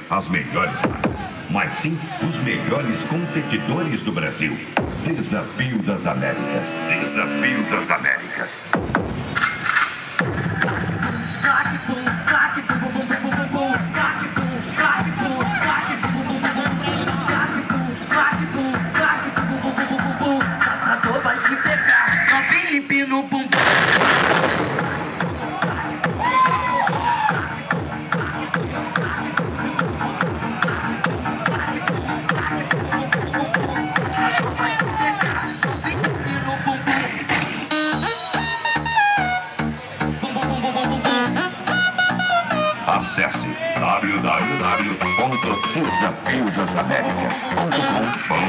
as melhores marcas, mas sim os melhores competidores do Brasil. Desafio das Américas. Desafio das Américas. Caçador vai te pegar, novinho empina o bumbum. Acesse www.desafiodasaméricas.com.br